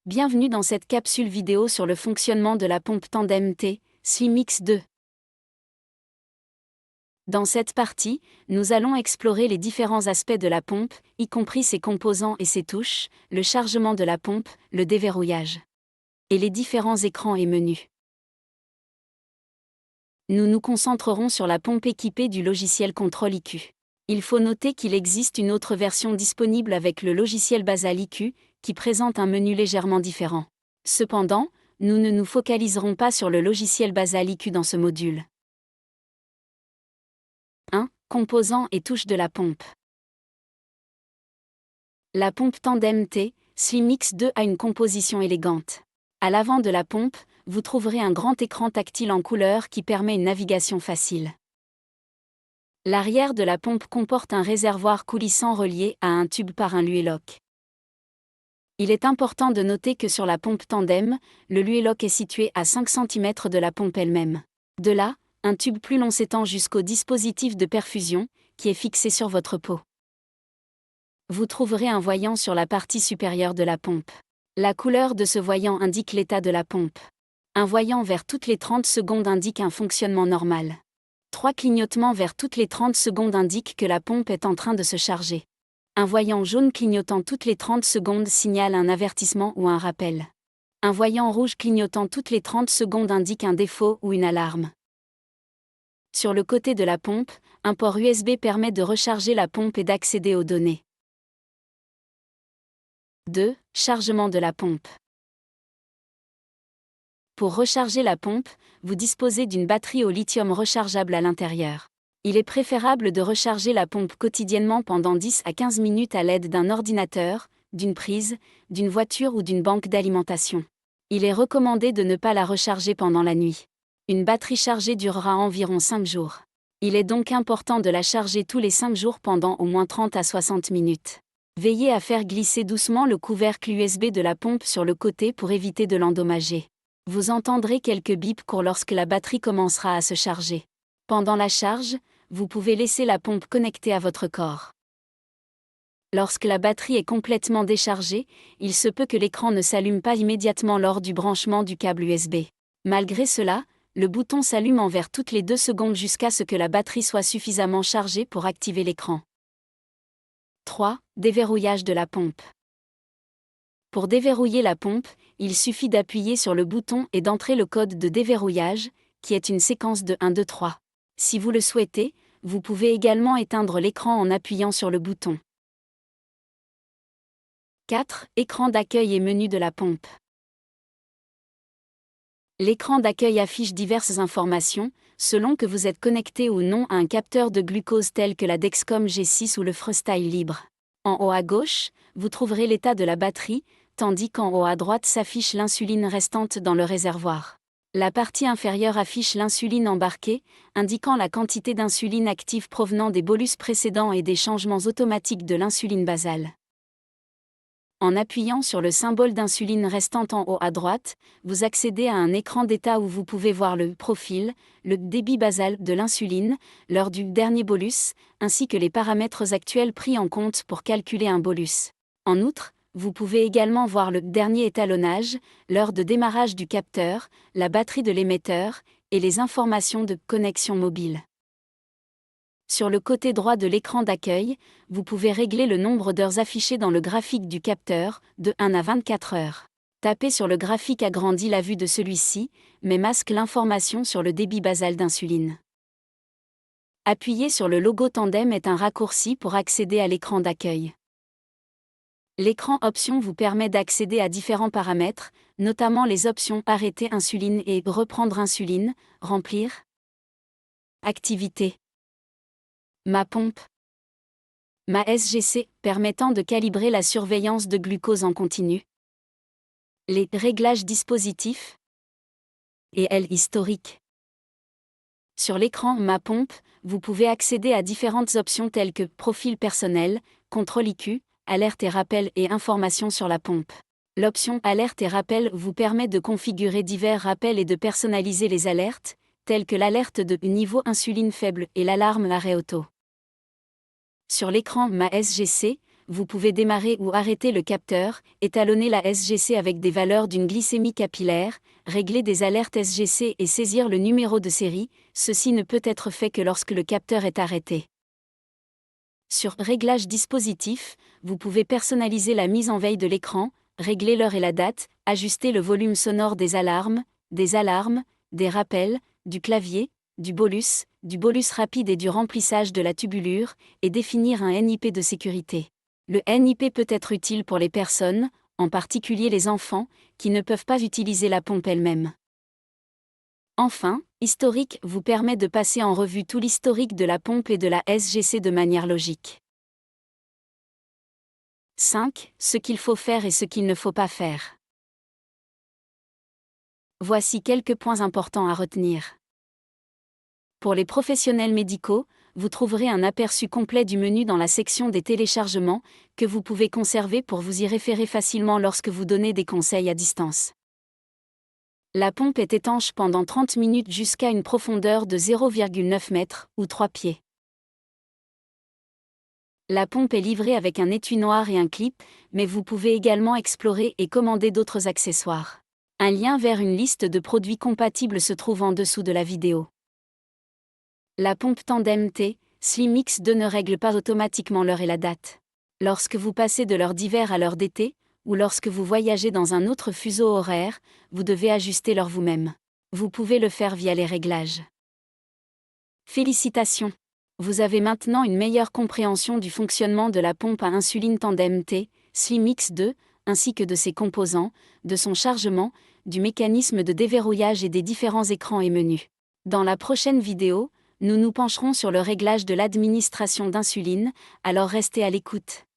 Bienvenue dans cette capsule vidéo sur le fonctionnement de la pompe Tandem T, SlimX 2. Dans cette partie, nous allons explorer les différents aspects de la pompe, y compris ses composants et ses touches, le chargement de la pompe, le déverrouillage, et les différents écrans et menus. Nous nous concentrerons sur la pompe équipée du logiciel Control IQ. Il faut noter qu'il existe une autre version disponible avec le logiciel Basal IQ, qui présente un menu légèrement différent. Cependant, nous ne nous focaliserons pas sur le logiciel Basal IQ dans ce module. 1. Composants et touches de la pompe. La pompe Tandem T, SlimX 2 a une composition élégante. À l'avant de la pompe, vous trouverez un grand écran tactile en couleur qui permet une navigation facile. L'arrière de la pompe comporte un réservoir coulissant relié à un tube par un luelock. Il est important de noter que sur la pompe Tandem, le luelock est situé à 5 cm de la pompe elle-même. De là, un tube plus long s'étend jusqu'au dispositif de perfusion, qui est fixé sur votre peau. Vous trouverez un voyant sur la partie supérieure de la pompe. La couleur de ce voyant indique l'état de la pompe. Un voyant vert toutes les 30 secondes indique un fonctionnement normal. 3 clignotements verts toutes les 30 secondes indiquent que la pompe est en train de se charger. Un voyant jaune clignotant toutes les 30 secondes signale un avertissement ou un rappel. Un voyant rouge clignotant toutes les 30 secondes indique un défaut ou une alarme. Sur le côté de la pompe, un port USB permet de recharger la pompe et d'accéder aux données. 2. Chargement de la pompe. Pour recharger la pompe, vous disposez d'une batterie au lithium rechargeable à l'intérieur. Il est préférable de recharger la pompe quotidiennement pendant 10 à 15 minutes à l'aide d'un ordinateur, d'une prise, d'une voiture ou d'une banque d'alimentation. Il est recommandé de ne pas la recharger pendant la nuit. Une batterie chargée durera environ 5 jours. Il est donc important de la charger tous les 5 jours pendant au moins 30 à 60 minutes. Veillez à faire glisser doucement le couvercle USB de la pompe sur le côté pour éviter de l'endommager. Vous entendrez quelques bips courts lorsque la batterie commencera à se charger. Pendant la charge, vous pouvez laisser la pompe connectée à votre corps. Lorsque la batterie est complètement déchargée, il se peut que l'écran ne s'allume pas immédiatement lors du branchement du câble USB. Malgré cela, le bouton s'allume envers toutes les 2 secondes jusqu'à ce que la batterie soit suffisamment chargée pour activer l'écran. 3. Déverrouillage de la pompe. Pour déverrouiller la pompe, il suffit d'appuyer sur le bouton et d'entrer le code de déverrouillage, qui est une séquence de 1, 2, 3. Si vous le souhaitez, vous pouvez également éteindre l'écran en appuyant sur le bouton. 4. Écran d'accueil et menu de la pompe. L'écran d'accueil affiche diverses informations, selon que vous êtes connecté ou non à un capteur de glucose tel que la Dexcom G6 ou le Freestyle Libre. En haut à gauche, vous trouverez l'état de la batterie, tandis qu'en haut à droite s'affiche l'insuline restante dans le réservoir. La partie inférieure affiche l'insuline embarquée, indiquant la quantité d'insuline active provenant des bolus précédents et des changements automatiques de l'insuline basale. En appuyant sur le symbole d'insuline restante en haut à droite, vous accédez à un écran d'état où vous pouvez voir le profil, le débit basal de l'insuline, l'heure du dernier bolus, ainsi que les paramètres actuels pris en compte pour calculer un bolus. En outre, vous pouvez également voir le dernier étalonnage, l'heure de démarrage du capteur, la batterie de l'émetteur, et les informations de connexion mobile. Sur le côté droit de l'écran d'accueil, vous pouvez régler le nombre d'heures affichées dans le graphique du capteur, de 1 à 24 heures. Taper sur le graphique agrandit la vue de celui-ci, mais masque l'information sur le débit basal d'insuline. Appuyer sur le logo Tandem est un raccourci pour accéder à l'écran d'accueil. L'écran Options vous permet d'accéder à différents paramètres, notamment les options Arrêter insuline et Reprendre insuline, Remplir. Activité. Ma pompe. Ma SGC, permettant de calibrer la surveillance de glucose en continu. Les réglages dispositifs. Et L historique. Sur l'écran Ma pompe, vous pouvez accéder à différentes options telles que Profil personnel, Contrôle IQ, Alerte et rappel et informations sur la pompe. L'option Alerte et rappel vous permet de configurer divers rappels et de personnaliser les alertes, telles que l'alerte de niveau insuline faible et l'alarme arrêt auto. Sur l'écran Ma SGC, vous pouvez démarrer ou arrêter le capteur, étalonner la SGC avec des valeurs d'une glycémie capillaire, régler des alertes SGC et saisir le numéro de série. Ceci ne peut être fait que lorsque le capteur est arrêté. Sur Réglages dispositif, vous pouvez personnaliser la mise en veille de l'écran, régler l'heure et la date, ajuster le volume sonore des alarmes, des rappels, du clavier, du bolus rapide et du remplissage de la tubulure, et définir un NIP de sécurité. Le NIP peut être utile pour les personnes, en particulier les enfants, qui ne peuvent pas utiliser la pompe elle-même. Enfin, Historique vous permet de passer en revue tout l'historique de la pompe et de la SGC de manière logique. 5. Ce qu'il faut faire et ce qu'il ne faut pas faire. Voici quelques points importants à retenir. Pour les professionnels médicaux, vous trouverez un aperçu complet du menu dans la section des téléchargements, que vous pouvez conserver pour vous y référer facilement lorsque vous donnez des conseils à distance. La pompe est étanche pendant 30 minutes jusqu'à une profondeur de 0,9 m ou 3 pieds. La pompe est livrée avec un étui noir et un clip, mais vous pouvez également explorer et commander d'autres accessoires. Un lien vers une liste de produits compatibles se trouve en dessous de la vidéo. La pompe Tandem T, Slim X2 ne règle pas automatiquement l'heure et la date. Lorsque vous passez de l'heure d'hiver à l'heure d'été, ou lorsque vous voyagez dans un autre fuseau horaire, vous devez ajuster l'heure vous-même. Vous pouvez le faire via les réglages. Félicitations! Vous avez maintenant une meilleure compréhension du fonctionnement de la pompe à insuline Tandem T, Slim X2, ainsi que de ses composants, de son chargement, du mécanisme de déverrouillage et des différents écrans et menus. Dans la prochaine vidéo, nous nous pencherons sur le réglage de l'administration d'insuline, alors restez à l'écoute.